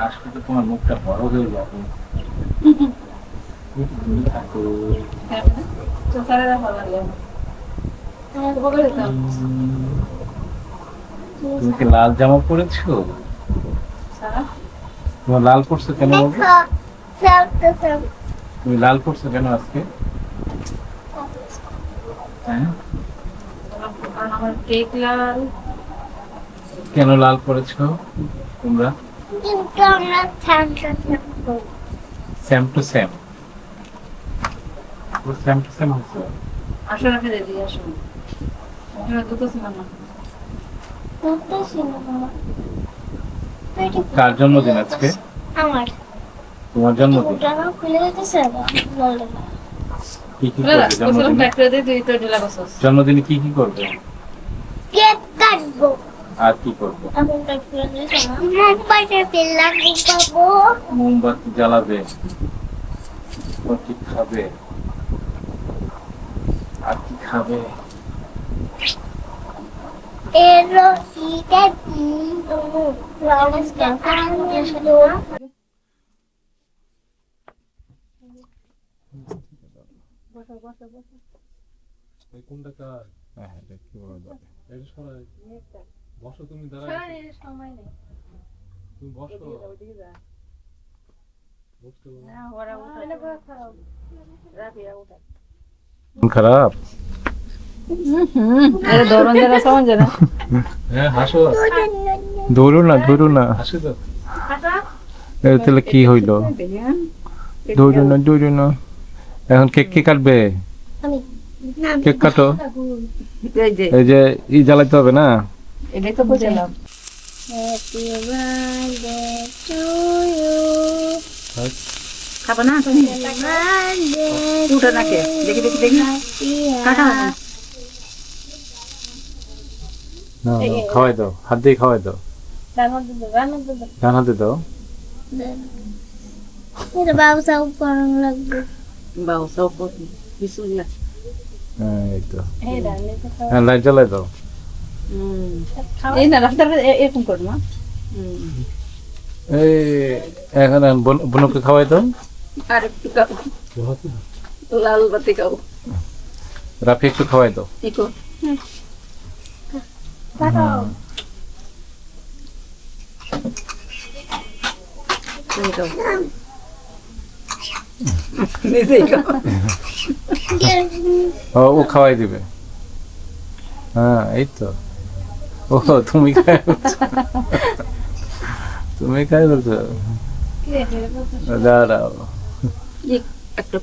আসলে তোমার মুখটা বড় হয়ে যাবে। তুমি কি লাল জামা পরেছো? তোমার লাল পরছো কেন বলবো? তুমি লাল পরছো কেন আজকে? হ্যাঁ, কেন লাল পরেছো তোমরা? Same to same, same to same হচ্ছে। কার জন্মদিন আজকে? আমার। তোমার জন্মদিন। কি কি করবে জন্মদিনে কি কি করবে? কেক কাটবো। আর কি করবে? মোমবাতি জ্বালাবে, কি খাবে, আর কি খাবে? কোনটা কার? হ্যাঁ, দেখি বড়। এটা সরাই। বসো, তুমি দাঁড়াও। সময় নেই। তুমি বসো। খারাপ। হ্যাঁ, হাসো। ধরো না। হাসো তো। তাহলে কি হইলো? ধরো না। এখন কেক কে কাটবে? কেক কাটো। এই যে জ্বালাইতে হবে না? এটাই তো বুঝলাম। খাবো না তুমি? দুটো নাকে দেখি কাটা হবে। না, খাওয়াই দাও, হাত দিয়ে খাওয়াই দাও। ডান হাতে দাও। এই তো। হ্যাঁ, লাইট জ্বালাই দাও। এই না রাস্তাটা এরকম করো না। এই এখন বোনকে খাওয়াই দাও। আর একটু খাও, লাল বাতি খাও। রাফি একটু খাওয়াই দাও। ইকো ও খাওয়াই দিবে। হ্যাঁ, এই তো। ও তুমি খাই বলছো। তুমি খাই বলছো। দাঁড়াও। একটা